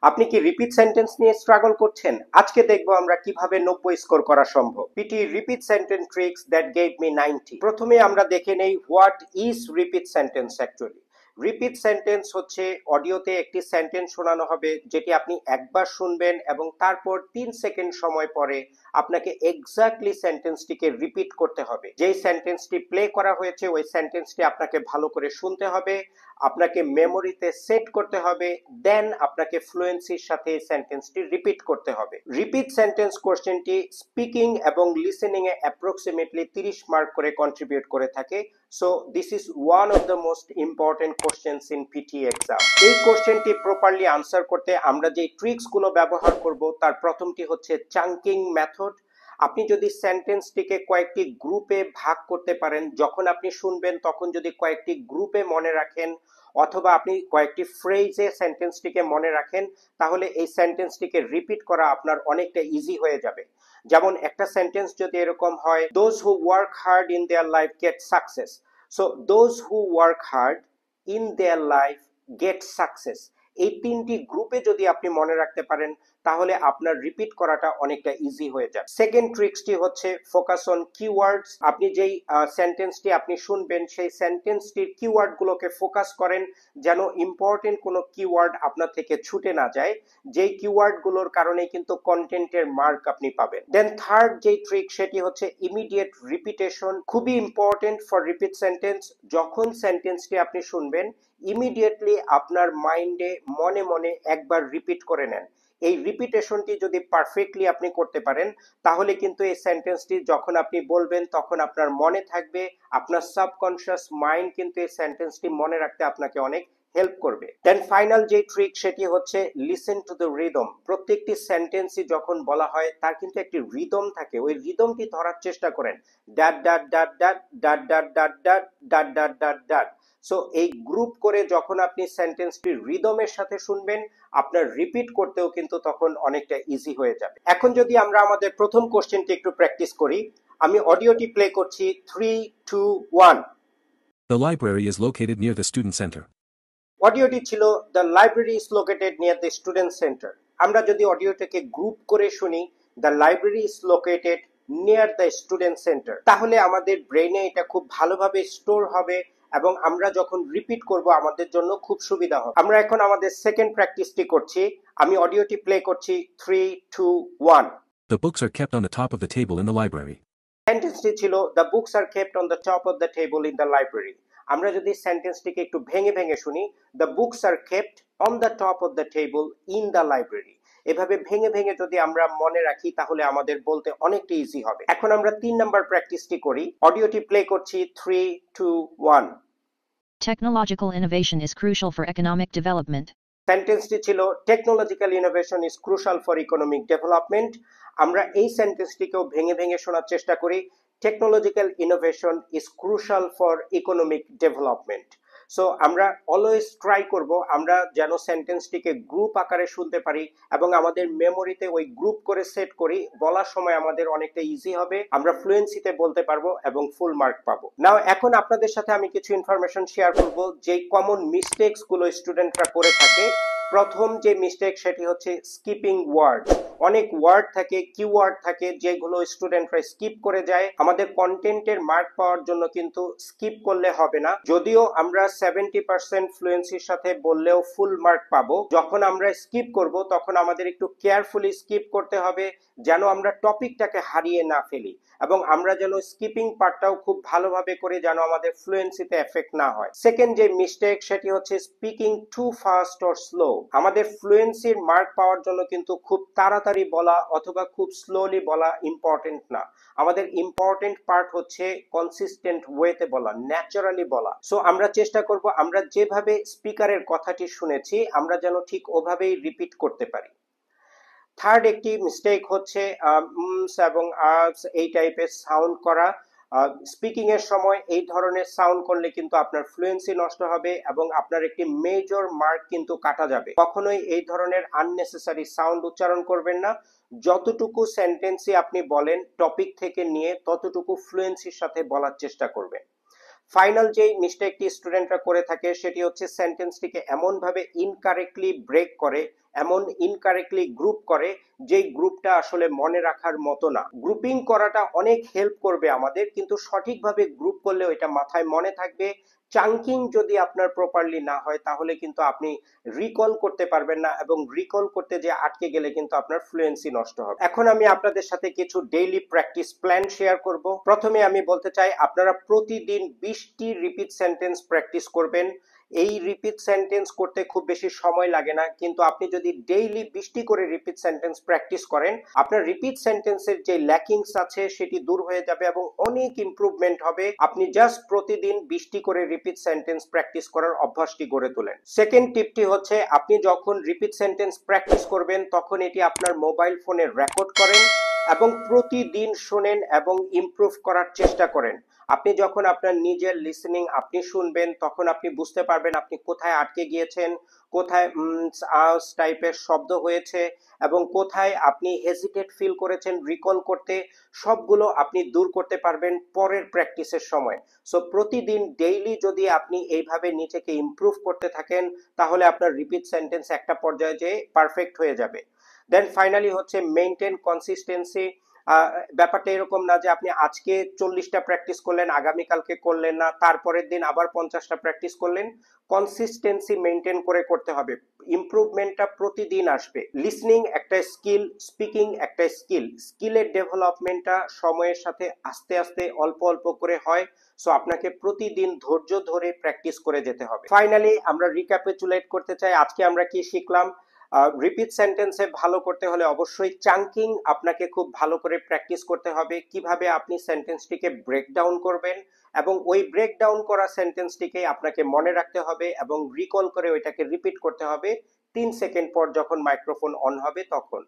আপনি কি repeat sentence নিয়ে স্ট্রাগল করছেন? আজকে দেখবো আমরা কিভাবে 90 স্কোর করা সম্ভব। PT repeat sentence tricks that gave me 90। প্রথমে আমরা দেখে নেই what is repeat sentence actually. Repeat sentence হচ্ছে অডিওতে একটি সেন্টেন্স শোনানো হবে যেটি আপনি একবার শুনবেন এবং তারপর 3 সেকেন্ড সময় পরে আপনাকে এক্স্যাক্টলি সেন্টেন্সটিকে রিপিট করতে হবে। যেই সেন্টেন্সটি প্লে করা হয়েছে ওই সেন্টেন্সটি আপনাকে ভালো করে শুনতে হবে, আপনাকে মেমোরিতে সেট করতে হবে, দেন আপনাকে ফ্লুয়েন্সির সাথে এই সেন্টেন্সটি রিপিট করতে হবে। রিপিট সেন্টেন্স কোশ্চেনটি স্পিকিং এবং লিসেনিং এ অ্যাপ্রক্সিমেটলি 30 মার্ক করে কন্ট্রিবিউট করে থাকে। So this is one of the most important questions in PT exam. এই কোশ্চেনটি প্রপারলি আনসার করতে আমরা যে ট্রিক্স গুলো ব্যবহার করব তার প্রথমটি হচ্ছে চাঙ্কিং মেথড। আপনি যদি সেন্টেন্সটিকে কয়েকটি গ্রুপে ভাগ করতে পারেন, যখন আপনি শুনবেন তখন যদি কয়েকটি গ্রুপে মনে রাখেন অথবা আপনি কয়েকটি ফ্রেজে সেন্টেন্সটিকে মনে রাখেন, তাহলে এই সেন্টেন্সটিকে রিপিট করা আপনার অনেকটা ইজি হয়ে যাবে। যেমন একটা সেন্টেন্স যদি এরকম হয়, those who work hard in their life gate success. So those who work hard in their life gate success, এই 3টি গ্রুপে যদি আপনি মনে রাখতে পারেন তাহলে আপনার রিপিট করাটা অনেকটা ইজি হয়ে যাবে। সেকেন্ড ট্রিক্সটি হচ্ছে ফোকাস অন কিওয়ার্ডস। আপনি যেই সেন্টেন্সটি আপনি শুনবেন সেই সেন্টেন্সটির কিওয়ার্ড গুলোকে ফোকাস করেন, যেন ইম্পর্টেন্ট কোনো কিওয়ার্ড আপনার থেকে ছুটে না যায়। যেই কিওয়ার্ড গুলোর কারণে কিন্তু কন্টেন্টের মার্ক আপনি পাবেন। দেন থার্ড যেই ট্রিক সেটি হচ্ছে ইমিডিয়েট রিপিটেশন। খুবই ইম্পর্টেন্ট ফর রিপিট সেন্টেন্স। যখন সেন্টেন্সটি আপনি শুনবেন ইমিডিয়েটলি আপনার মাইন্ডে মনে মনে একবার রিপিট করে নেন। এই রিপিটেশনটি যদি পারফেক্টলি আপনি করতে পারেন তাহলে কিন্তু এই সেন্টেন্সটি যখন আপনি বলবেন তখন আপনার মনে থাকবে। আপনার সাবকনশিয়াস মাইন্ড কিন্তু এই সেন্টেন্সটি মনে রাখতে আপনাকে অনেক হেল্প করবে। দেন ফাইনাল যে ট্রিক সেটি হচ্ছে লিসেন টু দ্য রিদম। প্রত্যেকটি সেন্টেন্সই যখন বলা হয় তার কিন্তু একটি রিদম থাকে, ওই রিদমটি ধরার চেষ্টা করেন। ডাট ডাট ডাট ডাট ডাট ডাট ডাট ডাট ডাট ডাট ডাট ডাট। সো এই গ্রুপ করে যখন আপনি সেন্টেন্সটি রিদমের সাথে শুনবেন আপনার রিপিট করতেও কিন্তু তখন অনেকটা ইজি হয়ে যাবে। এখন যদি আমরা আমাদের প্রথম কোশ্চেনটি একটু প্র্যাকটিস করি, আমি অডিওটি প্লে করছি। 3, 2, 1। The library is located near the student center. অডিওটি ছিল the library is located near the student centre. আমরা যদি অডিওটাকে গ্রুপ করে শুনি, the library is located near the student centre, তাহলে আমাদের ব্রেনে এটা খুব ভালোভাবে স্টোর হবে এবং আমরা যখন রিপিট করব আমাদের জন্য খুব সুবিধা হবে। আমরা এখন আমাদের সেকেন্ড প্র্যাকটিসটি করছি। আমি অডিওটি প্লে করছি। 3, 2, 1। The books are kept on the top of the table in the library. সেন্টেন্সটি ছিল the books are kept on the top of the table in the library. আমরা যদি সেন্টেন্সটিকে একটু ভেঙে ভেঙে শুনি, the books are kept on the top of the table in the library. এভাবে ভেঙে ভেঙে যদি আমরা মনে রাখি তাহলে আমাদের বলতে অনেকটা ইজি হবে। এখন আমরা 3 নাম্বার প্র্যাকটিসটি করি। অডিওটি প্লে করছি। 3, 2, 1। Technological innovation is crucial for economic development. সেন্টেন্সটি ছিল technological innovation is crucial for economic development. আমরা এই সেন্টেন্সটিকেও ভেঙে ভেঙে শোনার চেষ্টা করি। Technological innovation is crucial for economic development. So আমরা অলওয়েজ ট্রাই করব আমরা যেন সেন্টেন্সটিকে গ্রুপ আকারে শুনতে পারি এবং আমাদের মেমোরিতে ওই গ্রুপ করে সেট করি। বলার সময় আমাদের অনেকটা ইজি হবে, আমরা ফ্লুয়েন্সিতে বলতে পারবো এবং ফুল মার্ক পাবো। নাও এখন আপনাদের সাথে আমি কিছু ইনফরমেশন শেয়ার করব যে কমন মিস্টেকস গুলো স্টুডেন্টরা করে থাকে। প্রথম যে মিস্টেক সেটি হচ্ছে স্কিপিং ওয়ার্ড। অনেক ওয়ার্ড থাকে, কিওয়ার্ড থাকে যেগুলো স্টুডেন্টরা স্কিপ করে যায়। আমাদের কন্টেন্টের মার্ক পাওয়ার জন্য কিন্তু স্কিপ করলে হবে না। যদিও আমরা 70% ফ্লুয়েন্সির সাথে বললেও ফুল মার্ক পাবো, যখন আমরা স্কিপ করব তখন আমাদের একটু কেয়ারফুলি স্কিপ করতে হবে যেন আমরা টপিকটাকে হারিয়ে না ফেলি এবং আমরা যেন স্কিপিং পার্টটাও খুব ভালোভাবে করি যেন আমাদের ফ্লুয়েন্সিতে এফেক্ট না হয়। সেকেন্ড যে মিস্টেক সেটি হচ্ছে speaking too fast or slow. আমাদের ফ্লুয়েন্সির মার্ক পাওয়ার জন্য কিন্তু খুব তাড়াতাড়ি বলা অথবা খুব স্লোলি বলা ইম্পর্টেন্ট না। আমাদের ইম্পর্টেন্ট পার্ট হচ্ছে কনসিস্টেন্ট ওয়েতে বলা, ন্যাচারালি বলা। সো আমরা চেষ্টা করব আমরা যেভাবে স্পিকারের কথাটি শুনেছি আমরা যেন ঠিক ওভাবেই রিপিট করতে পারি। থার্ড একটি মিস্টেক হচ্ছে এবং এই টাইপের সাউন্ড করা। স্পিকিং এর সময় এই ধরনের সাউন্ড করলে কিন্তু আপনার ফ্লুয়েন্সি নষ্ট হবে এবং আপনার একটি মেজর মার্ক কিন্তু কাটা যাবে। কখনোই এই ধরনের আননেসেসারি সাউন্ড উচ্চারণ করবেন না। যতটুকু সেন্টেন্সই আপনি বলেন টপিক থেকে নিয়ে ততটুকু ফ্লুয়েন্সির সাথে বলার চেষ্টা করবেন। ফাইনাল যে মিস্টেকটি স্টুডেন্টরা করে থাকে সেটি হচ্ছে সেন্টেন্সটিকে এমন ভাবে ইনকারেক্টলি ব্রেক করে এমন ইনকারেক্টলি গ্রুপ করে যেই গ্রুপটা আসলে মনে রাখার মতো না। গ্রুপিং করাটা অনেক হেল্প করবে আমাদের, কিন্তু সঠিকভাবে গ্রুপ করলে ওইটা মাথায় মনে থাকবে। চাঙ্কিং যদি আপনার প্রপারলি না হয় তাহলে কিন্তু আপনি রিকল করতে পারবেন না, এবং রিকল করতে যে আটকে গেলে কিন্তু আপনার ফ্লুয়েন্সি নষ্ট হবে। এখন আমি আপনাদের সাথে কিছু ডেইলি প্র্যাকটিস প্ল্যান শেয়ার করব। প্রথমে আমি বলতে চাই, আপনারা প্রতিদিন 20টি রিপিট সেন্টেন্স প্র্যাকটিস করবেন। এই রিপিট সেন্টেন্স করতে খুব বেশি সময় লাগে না, কিন্তু আপনি যদি ডেইলি 20টি করে রিপিট সেন্টেন্স প্র্যাকটিস করেন, আপনার রিপিট সেন্টেন্সের যে ল্যাকিংস আছে সেটি দূর হয়ে যাবে এবং অনেক ইমপ্রুভমেন্ট হবে। আপনি জাস্ট প্রতিদিন 20টি করে রিপিট সেন্টেন্স প্র্যাকটিস করার অভ্যাসটি গড়ে তোলেন। সেকেন্ড টিপটি হচ্ছে, আপনি যখন রিপিট সেন্টেন্স প্র্যাকটিস করবেন তখন এটি আপনার মোবাইল ফোনে রেকর্ড করেন এবং প্রতিদিন শোনেন এবং ইমপ্রুভ করার চেষ্টা করেন। আপনি যখন আপনার নিজের লিসেনিং আপনি শুনবেন, তখন আপনি বুঝতে পারবেন আপনি কোথায় আটকে গিয়েছেন, কোথায় টাইপের শব্দ হয়েছে এবং কোথায় আপনি হেজিটেট ফিল করেছেন রিকল করতে। সবগুলো আপনি দূর করতে পারবেন পরের প্র্যাকটিসের সময়। সো প্রতিদিন ডেইলি যদি আপনি এইভাবে নিজেকে ইমপ্রুভ করতে থাকেন, তাহলে আপনার রিপিট সেন্টেন্স একটা পর্যায়ে যেয়ে পারফেক্ট হয়ে যাবে। দেন ফাইনালি হচ্ছে মেইনটেইন কনসিস্টেন্সি। ব্যাপারটা এরকম না যে আপনি আজকে 40টা প্র্যাকটিস করলেন, আগামীকালকে করলেন না, তারপরের দিন আবার 50টা প্র্যাকটিস করলেন। কনসিস্টেন্সি মেইনটেইন করে করতে হবে। ইমপ্রুভমেন্টটা প্রতিদিন আসবে। লিসনিং একটা স্কিল, স্পিকিং একটা স্কিল। স্কিলের ডেভেলপমেন্টটা সময়ের সাথে আস্তে আস্তে অল্প অল্প করে হয়। সো আপনাকে প্রতিদিন ধৈর্য ধরে প্র্যাকটিস করে যেতে হবে। ফাইনালি আমরা রিক্যাপিচুলেট করতে চাই, আজকে আমরা কি শিখলাম। রিপিট সেন্টেন্সে ভালো করতে হলে অবশ্যই চাঙ্কিং আপনাকে খুব ভালো করে প্র্যাকটিস করতে হবে। কিভাবে আপনি সেন্টেন্সটিকে ব্রেকডাউন করবেন এবং ওই ব্রেকডাউন করা সেন্টেন্সটিকে আপনাকে মনে রাখতে হবে এবং রিকল করে ওইটাকে রিপিট করতে হবে 3 সেকেন্ড পর যখন মাইক্রোফোন অন হবে তখন।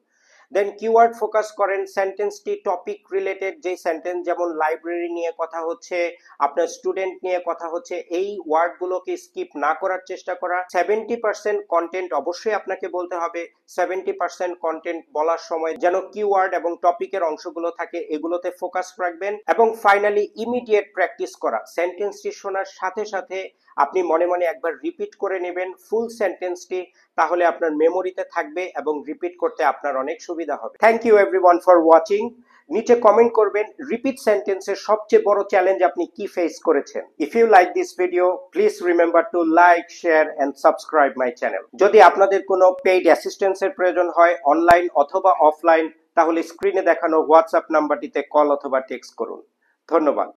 দেন কিওয়ার্ড ফোকাস করেন। সেন্টেন্সটি টপিক রিলেটেড, যে সেন্টেন্স যেমন লাইব্রেরি নিয়ে কথা হচ্ছে, আপনার স্টুডেন্ট নিয়ে কথা হচ্ছে, এই ওয়ার্ডগুলোকে স্কিপ না করার চেষ্টা করা। 70% কন্টেন্ট অবশ্যই আপনাকে বলতে হবে। 70% কন্টেন্ট বলার সময় যেন কিওয়ার্ড এবং টপিকের অংশগুলো থাকে, এগুলোতে ফোকাস রাখবেন। এবং ফাইনালি ইমিডিয়েট প্র্যাকটিস করা। সেন্টেন্সটি শোনার সাথে সাথে আপনি মনে মনে একবার রিপিট করে নেবেন ফুল সেন্টেন্সটি, তাহলে আপনার মেমোরিতে থাকবে এবং রিপিট করতে আপনার অনেক সুবিধা হবে। Thank you everyone for watching. নিচে কমেন্ট করবেন রিপিট সেন্টেন্সের সবচেয়ে বড় চ্যালেঞ্জ আপনি কি ফেস করেছেন। If you like this video, please remember to like, share and subscribe my channel. যদি আপনাদের কোনো পেইড অ্যাসিস্ট্যান্সের প্রয়োজন হয় অনলাইন অথবা অফলাইন, তাহলে স্ক্রিনে দেখানো হোয়াটসঅ্যাপ নাম্বারটিতে কল অথবা টেক্সট করুন। ধন্যবাদ।